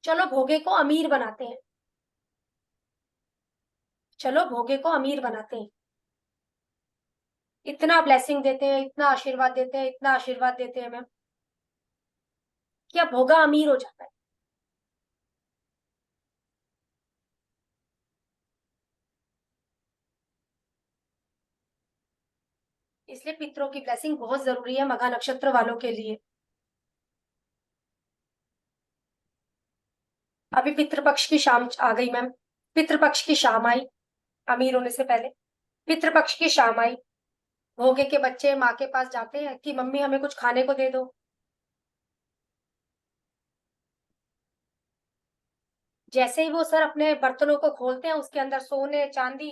A: चलो भोगे को अमीर बनाते हैं, चलो भोगे को अमीर बनाते हैं। इतना ब्लेसिंग देते हैं, इतना आशीर्वाद देते हैं, इतना आशीर्वाद देते हैं मैम, क्या भोगा अमीर हो जाता है। इसलिए पितरों की ब्लेसिंग बहुत जरूरी है मघा नक्षत्र वालों के लिए। अभी पितृपक्ष की शाम आ गई मैम, पितृपक्ष की शाम आई, अमीर होने से पहले पितृपक्ष की शाम आई। भोगे के बच्चे माँ के पास जाते हैं कि मम्मी हमें कुछ खाने को दे दो। जैसे ही वो सर अपने बर्तनों को खोलते हैं उसके अंदर सोने चांदी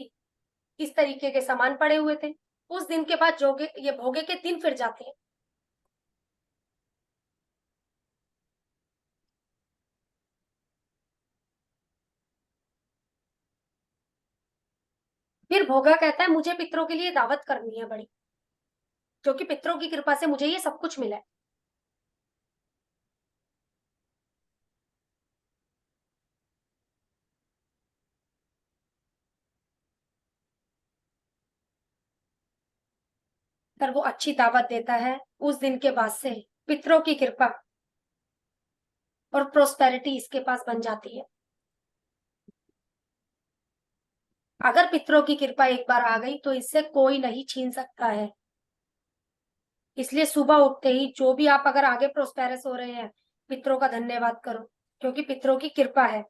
A: इस तरीके के सामान पड़े हुए थे। उस दिन के बाद जोगे ये भोगे के दिन फिर जाते हैं। फिर भोगा कहता है मुझे पितरों के लिए दावत करनी है बड़ी, क्योंकि पितरों की कृपा से मुझे ये सब कुछ मिला है। पर वो अच्छी दावत देता है। उस दिन के बाद से पितरों की कृपा और प्रोस्पेरिटी इसके पास बन जाती है। अगर पितरों की कृपा एक बार आ गई तो इससे कोई नहीं छीन सकता है। इसलिए सुबह उठते ही जो भी आप अगर आगे प्रोस्पेरस हो रहे हैं, पितरों का धन्यवाद करो, क्योंकि पितरों की कृपा है।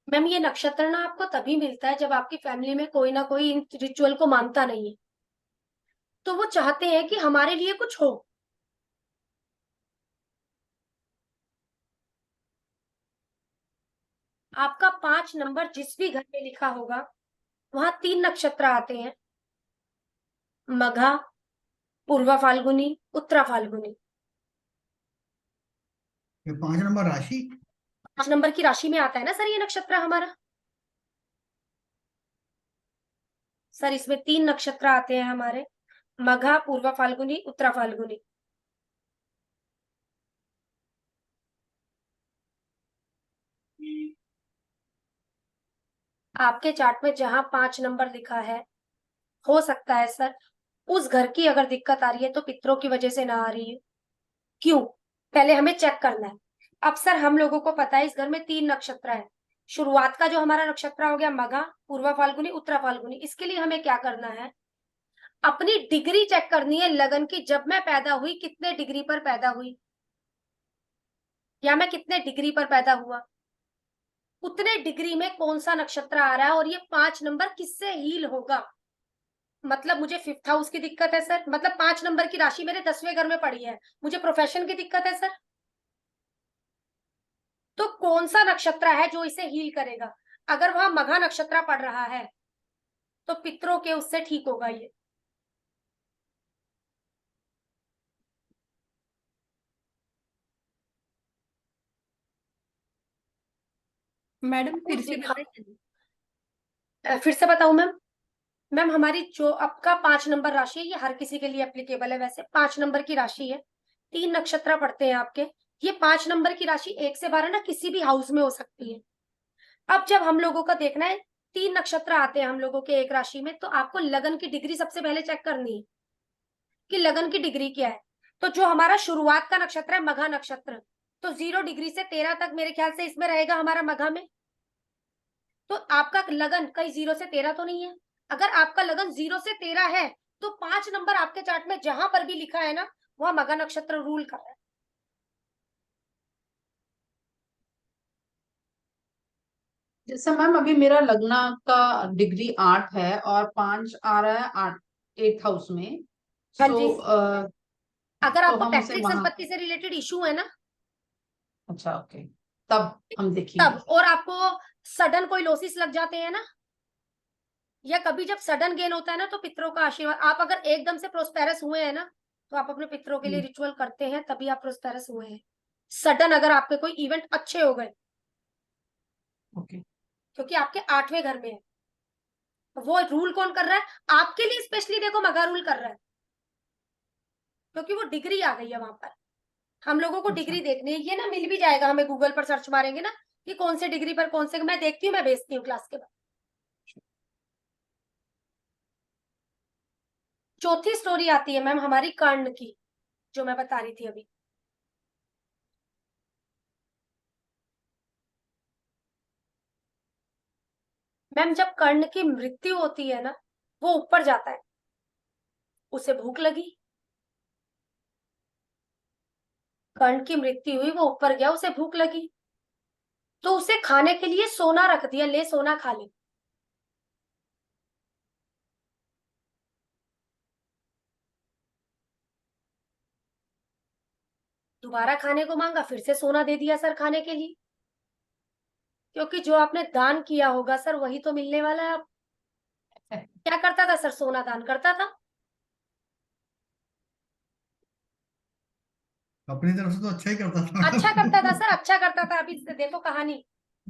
A: मैम ये नक्षत्र ना आपको तभी मिलता है जब आपकी फैमिली में कोई ना कोई इन रिचुअल को मानता नहीं है, तो वो चाहते हैं कि हमारे लिए कुछ हो। आपका 5 नंबर जिस भी घर में लिखा होगा वहां 3 नक्षत्र आते हैं, मघा, पूर्वा फाल्गुनी, उत्तरा फाल्गुनी।
B: ये 5 नंबर राशि।
A: 5 नंबर की राशि में आता है ना सर ये नक्षत्र हमारा। सर इसमें 3 नक्षत्र आते हैं हमारे, मघा, पूर्वा फाल्गुनी, उत्तरा फाल्गुनी। आपके चार्ट में जहां 5 नंबर लिखा है, हो सकता है सर उस घर की अगर दिक्कत आ रही है तो पितरों की वजह से ना आ रही है। क्यों, पहले हमें चेक करना है। अब सर हम लोगों को पता है इस घर में 3 नक्षत्र है। शुरुआत का जो हमारा नक्षत्र हो गया मघा, पूर्वा फाल्गुनी, उत्तरा फाल्गुनी, इसके लिए हमें क्या करना है, अपनी डिग्री चेक करनी है लगन की। जब मैं पैदा हुई कितने डिग्री पर पैदा हुई, या मैं कितने डिग्री पर पैदा हुआ, उतने डिग्री में कौन सा नक्षत्र आ रहा है, और ये 5 नंबर किससे हील होगा। मतलब मुझे 5th हाउस की दिक्कत है सर, मतलब 5 नंबर की राशि मेरे 10वें घर में पड़ी है, मुझे प्रोफेशन की दिक्कत है सर, तो कौन सा नक्षत्र है जो इसे हील करेगा। अगर वहां मघा नक्षत्र पड़ रहा है तो पितरों के उससे ठीक होगा ये।
C: मैडम फिर
A: उस
C: से
A: दिन
C: बताइए।
A: फिर से बताऊं मैम। मैम हमारी जो आपका 5 नंबर राशि है ये हर किसी के लिए एप्लीकेबल है। वैसे 5 नंबर की राशि है, 3 नक्षत्र पड़ते हैं आपके। ये 5 नंबर की राशि 1 से 12 ना किसी भी हाउस में हो सकती है। अब जब हम लोगों का देखना है, 3 नक्षत्र आते हैं हम लोगों के एक राशि में, तो आपको लगन की डिग्री सबसे पहले चेक करनी है कि लगन की डिग्री क्या है। तो जो हमारा शुरुआत का नक्षत्र है मघा नक्षत्र, तो 0 डिग्री से 13 तक मेरे ख्याल से इसमें रहेगा हमारा मघा में। तो आपका लगन कहीं 0 से 13 तो नहीं है। अगर आपका लगन 0 से 13 है तो 5 नंबर आपके चार्ट में जहां पर भी लिखा है ना, वह मघा नक्षत्र रूल कर रहा है।
D: जैसे मैम अभी मेरा लग्ना का डिग्री 8 है और 5 आ रहा है 8 8th हाउस में।
A: हाँ
D: सो
A: जी। अगर
D: तो
A: आपको
D: हम उसे
A: पैतृक
D: वहां,
A: संपत्ति से रिलेटेड इशू है ना,
D: अच्छा ओके, तब हम
A: तब,
D: देखेंगे।
A: और आपको सडन कोई लॉसेस लग जाते हैं ना, या कभी जब सडन गेन होता है ना, तो पितरों का आशीर्वाद, आप अगर एकदम से प्रोस्पेरस हुए हैं ना, तो आप अपने पितरों के लिए रिचुअल करते हैं, तभी आप प्रोस्पेरस हुए हैं। सडन अगर आपके कोई इवेंट अच्छे हो गए,
D: ओके।
A: क्योंकि आपके 8वें घर में है, वो रूल कौन कर रहा है आपके लिए स्पेशली, देखो मगा रूल कर रहा है, क्योंकि वो डिग्री आ गई है वहां पर। हम लोगों को
D: अच्छा।
A: डिग्री देखनी है, ये ना मिल भी जाएगा हमें, गूगल पर सर्च मारेंगे ना कि कौन से डिग्री पर कौन से, मैं देखती हूँ, मैं भेजती हूँ क्लास के बाद। चौथी स्टोरी आती है मैम हमारी कर्ण की, जो मैं बता रही थी अभी। मैम जब कर्ण की मृत्यु होती है ना, वो ऊपर जाता है, उसे भूख लगी, कर्ण की मृत्यु हुई, वो ऊपर गया, उसे भूख लगी, तो उसे खाने के लिए सोना रख दिया, ले सोना खा ले। दोबारा खाने को मांगा, फिर से सोना दे दिया सर खाने के लिए, क्योंकि जो आपने दान किया होगा सर वही तो मिलने वाला है। आप क्या करता था सर, सोना दान करता था।
B: अपनी तरफ से तो अच्छा ही करता था
A: अच्छा करता था सर,
B: मैडम।
A: अच्छा करता था। अभी देखो कहानी,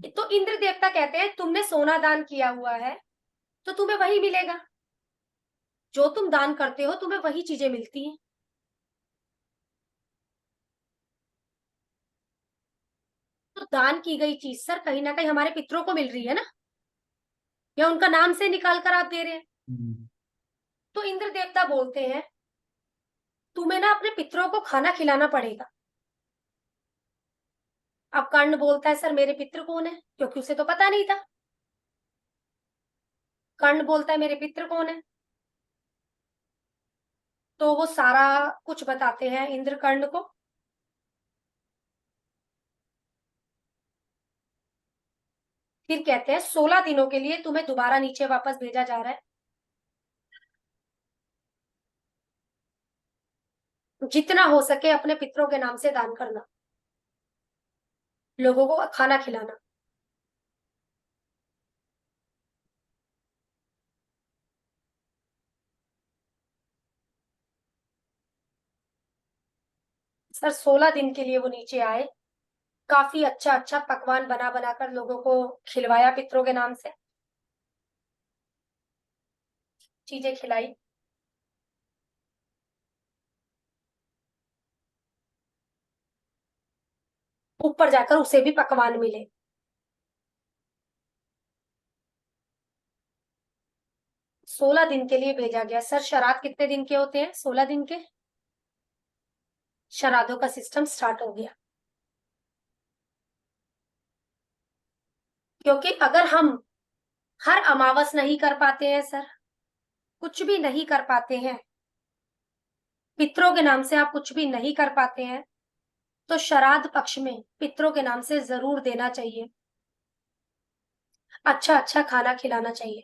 A: तो इंद्र देवता कहते हैं तुमने सोना दान किया हुआ है तो तुम्हें वही मिलेगा, जो तुम दान करते हो तुम्हें वही चीजें मिलती हैं। तो दान की गई चीज सर कहीं ना कहीं हमारे पितरों को मिल रही है ना, या उनका नाम से निकाल कर आप दे रहे हैं। तो इंद्र देवता बोलते हैं तुम्हें ना अपने पितरों को खाना खिलाना पड़ेगा। अब कर्ण बोलता है सर मेरे पितृ कौन है, क्योंकि उसे तो पता नहीं था। कर्ण बोलता है मेरे पितृ कौन है, तो वो सारा कुछ बताते हैं इंद्र कर्ण को। फिर कहते हैं 16 दिनों के लिए तुम्हें दोबारा नीचे वापस भेजा जा रहा है, जितना हो सके अपने पितरों के नाम से दान करना, लोगों को खाना खिलाना। सर 16 दिन के लिए वो नीचे आए, काफी अच्छा अच्छा पकवान बना बनाकर लोगों को खिलवाया, पितरों के नाम से चीजें खिलाई। ऊपर जाकर उसे भी पकवान मिले। 16 दिन के लिए भेजा गया। सर श्राद्ध कितने दिन के होते हैं, 16 दिन के। श्राद्धों का सिस्टम स्टार्ट हो गया, क्योंकि अगर हम हर अमावस नहीं कर पाते हैं सर, कुछ भी नहीं कर पाते हैं, पितरों के नाम से आप कुछ भी नहीं कर पाते हैं, तो श्राद्ध पक्ष में पितरों के नाम से जरूर देना चाहिए। अच्छा अच्छा खाना खिलाना चाहिए,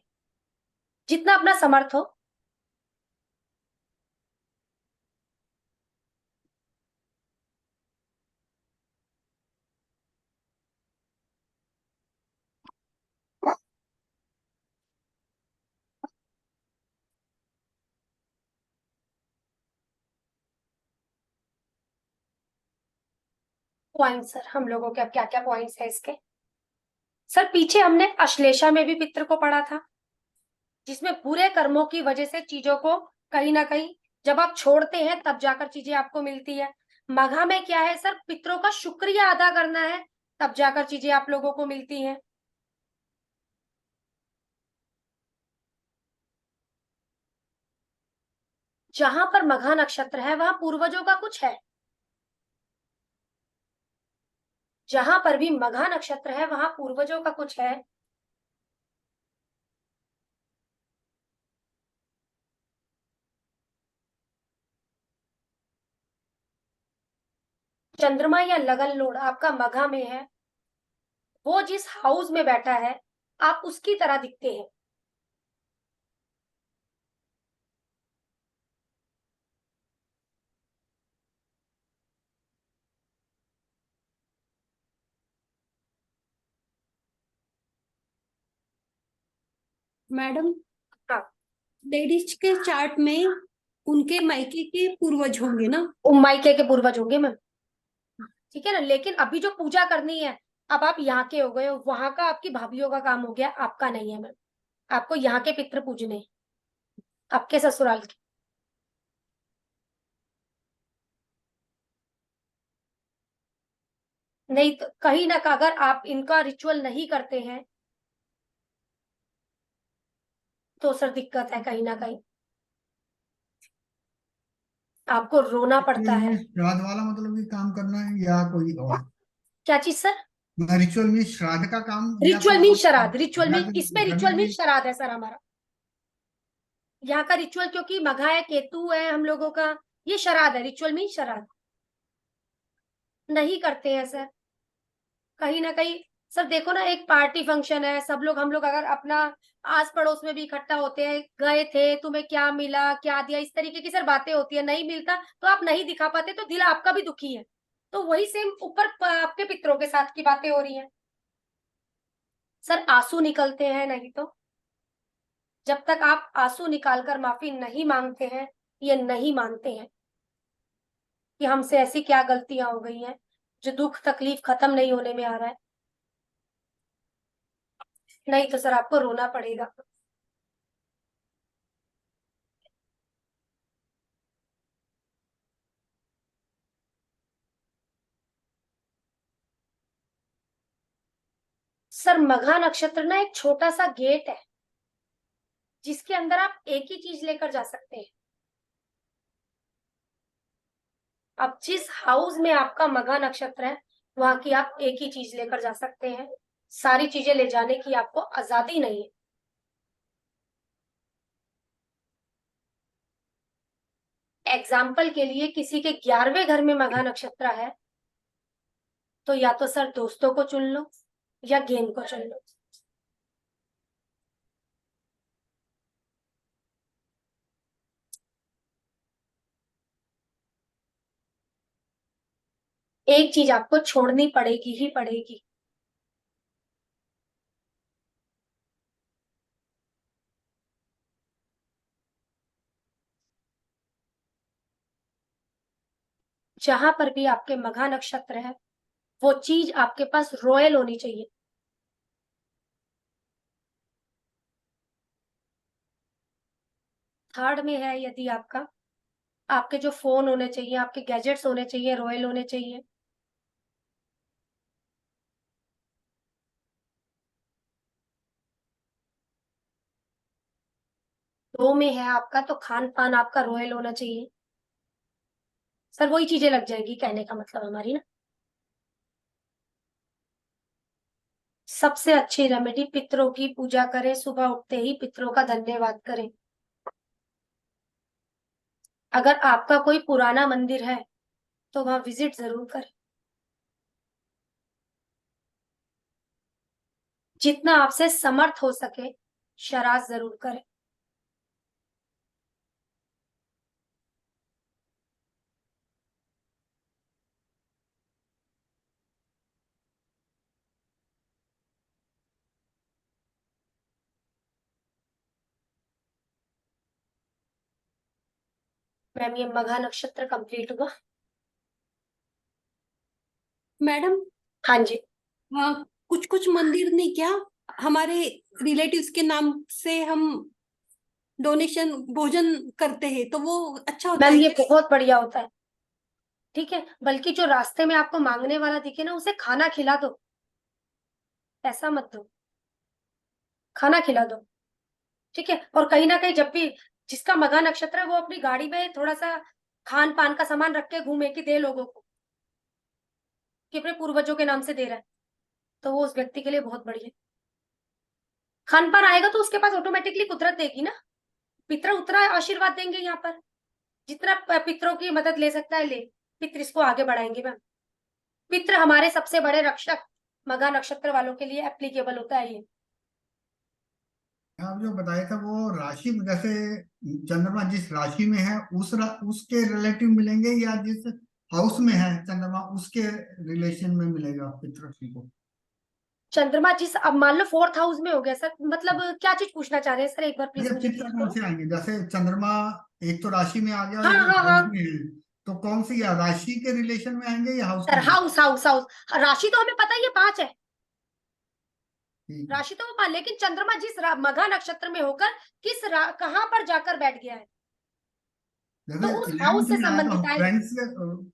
A: जितना अपना समर्थ हो। पॉइंट सर हम लोगों के अब क्या क्या पॉइंट्स है इसके। सर पीछे हमने अश्लेषा में भी पितृ को पढ़ा था, जिसमें बुरे कर्मों की वजह से चीजों को कहीं ना कहीं जब आप छोड़ते हैं तब जाकर चीजें आपको मिलती है। मघा में क्या है सर, पितरों का शुक्रिया अदा करना है, तब जाकर चीजें आप लोगों को मिलती हैं। जहां पर मघा नक्षत्र है वहां पूर्वजों का कुछ है। जहां पर भी मघा नक्षत्र है वहां पूर्वजों का कुछ है। चंद्रमा या लगन लोड आपका मघा में है, वो जिस हाउस में बैठा है आप उसकी तरह दिखते हैं।
C: मैडम,
A: हाँ,
C: लेडीज के चार्ट में उनके मायके के पूर्वज होंगे ना?
A: मायके के पूर्वज होंगे मैम, ठीक है ना। लेकिन अभी जो पूजा करनी है, अब आप यहाँ के हो गए हो, वहां का आपकी भाभीियों का काम हो गया, आपका नहीं है मैम। आपको यहाँ के पितृ पूजने हैं, आपके ससुराल के। नहीं तो कहीं ना अगर आप इनका रिचुअल नहीं करते हैं तो सर दिक्कत है कहीं ना कहीं, आपको रोना पड़ता
B: रिचुअल
A: है।
B: में श्राद्ध वाला मतलब कि काम करना है या कोई और?
A: क्या चीज सर?
B: रिचुअल में श्राद्ध का काम या
A: रिचुअल
B: फिर
A: मीन
B: और
A: श्राद्ध, रिचुअल मीन,
B: घर
A: इसमें
B: घर
A: रिचुअल
B: में
A: मीन
B: भी?
A: श्राद्ध है सर हमारा। यहाँ का रिचुअल क्योंकि मघा है, केतु है हम लोगों का, ये श्राद्ध है, रिचुअल मीन श्राद्ध नहीं करते हैं सर। कहीं ना कहीं सर देखो ना, एक पार्टी फंक्शन है, सब लोग हम लोग अगर अपना आस पड़ोस में भी इकट्ठा होते हैं, गए थे, तुम्हें क्या मिला, क्या दिया, इस तरीके की सर बातें होती है। नहीं मिलता तो आप नहीं दिखा पाते, तो दिल आपका भी दुखी है। तो वही सेम ऊपर आपके पितरों के साथ की बातें हो रही हैं सर। आंसू निकलते हैं नहीं तो, जब तक आप आंसू निकालकर माफी नहीं मांगते हैं, ये नहीं मानते हैं कि हमसे ऐसी क्या गलतियां हो गई हैं जो दुख तकलीफ खत्म नहीं होने में आ रहा है, नहीं तो सर आपको रोना पड़ेगा। सर मघा नक्षत्र ना एक छोटा सा गेट है जिसके अंदर आप एक ही चीज लेकर जा सकते हैं। अब जिस हाउस में आपका मघा नक्षत्र है वहां की आप एक ही चीज लेकर जा सकते हैं, सारी चीजें ले जाने की आपको आजादी नहीं है। एग्जाम्पल के लिए किसी के 11वें घर में मघा नक्षत्र है तो या तो सर दोस्तों को चुन लो या गेम को चुन लो। एक चीज आपको छोड़नी पड़ेगी ही पड़ेगी। जहां पर भी आपके मघा नक्षत्र है वो चीज आपके पास रॉयल होनी चाहिए। थर्ड में है यदि आपका, आपके जो फोन होने चाहिए, आपके गैजेट्स होने चाहिए, रॉयल होने चाहिए। दो में है आपका तो खान पान आपका रॉयल होना चाहिए। सर वही चीजें लग जाएगी, कहने का मतलब हमारी ना। सबसे अच्छी रेमेडी, पितरों की पूजा करें, सुबह उठते ही पितरों का धन्यवाद करें। अगर आपका कोई पुराना मंदिर है तो वहां विजिट जरूर करें। जितना आपसे समर्थ हो सके शराब जरूर करें। मैम ये मघा नक्षत्र कंप्लीट हुआ।
C: मैडम,
A: हाँ जी।
C: हाँ, कुछ कुछ मंदिर ने क्या हमारे रिलेटिव्स के नाम से हम डोनेशन भोजन करते हैं तो वो अच्छा होता
A: मैम
C: है
A: ये
C: क्या?
A: बहुत बढ़िया होता है, ठीक है। बल्कि जो रास्ते में आपको मांगने वाला दिखे ना, उसे खाना खिला दो, पैसा मत दो, खाना खिला दो, ठीक है। और कहीं ना कहीं जब भी जिसका मघा नक्षत्र है वो अपनी गाड़ी में थोड़ा सा खान पान का सामान रख के घूमे कि दे लोगों को, कि अपने पूर्वजों के नाम से दे रहा है, तो वो उस व्यक्ति के लिए बहुत बढ़िया है। खान पान आएगा तो उसके पास ऑटोमेटिकली कुदरत देगी ना, पितर उतना आशीर्वाद देंगे यहाँ पर, जितना पितरों की मदद ले सकता है ले, पितर इसको आगे बढ़ाएंगे मैम। पितर हमारे सबसे बड़े रक्षक मघा नक्षत्र वालों के लिए एप्लीकेबल होता है ये।
B: आप जो बताया था वो राशि, जैसे चंद्रमा जिस राशि में है उसके रिलेटिव मिलेंगे, या जिस हाउस में है चंद्रमा उसके रिलेशन में मिलेगा पितृ को?
A: चंद्रमा जिस, अब मान लो 4th हाउस में हो गया सर, मतलब क्या चीज पूछना चाह रहे हैं सर, एक बार प्लीज
B: अच्छा,
A: मुझे
B: पितृ
A: क्लियर
B: कौन
A: करो।
B: से आएंगे? जैसे चंद्रमा एक तो राशि में आ गया और
A: हाँ
B: एक
A: हाँ
B: हाउस
A: हाँ
B: में है, तो कौन सी, या राशि के रिलेशन में आएंगे या हाउस के
A: sir,
B: relation?
A: House house house, राशि तो हमें पता ही है 5 है,
B: ठीक है।
A: राशि तो वो 5, लेकिन चंद्रमा जिस मघा नक्षत्र में होकर कहाँ पर जाकर बैठ गया है, तो
B: जैसे
A: उस हाउस
B: 11th
A: से
B: में आया तो
A: संबंधित आएगा।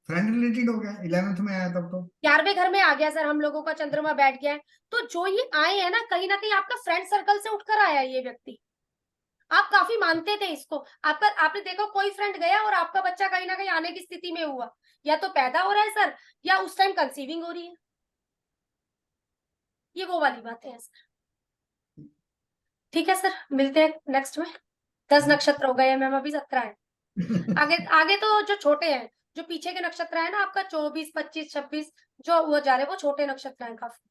B: फ्रेंड रिलेटेड हो गया, 11th में आया तब तो।
A: 11वें घर में आ गया सर, हम लोगों का चंद्रमा बैठ गया है, तो जो ये आए हैं ना कहीं आपका फ्रेंड सर्कल से उठकर आया है ये व्यक्ति। आप काफी मानते थे इसको, आपका आपने देखा कोई फ्रेंड गया और आपका बच्चा कहीं ना कहीं आने की स्थिति में हुआ, या तो पैदा हो रहा है सर, या उस टाइम कंसीविंग हो रही है, ये वो वाली बातें हैं सर। ठीक है सर, मिलते हैं नेक्स्ट में। 10 नक्षत्र हो गए हैं मैम, अभी 17 है। आगे आगे तो जो छोटे हैं, जो पीछे के नक्षत्र है ना आपका 24, 25, 26, जो वो जा रहे हैं वो छोटे नक्षत्र हैं काफी,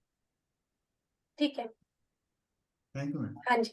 A: ठीक है।
B: Thank you.
A: हाँ जी।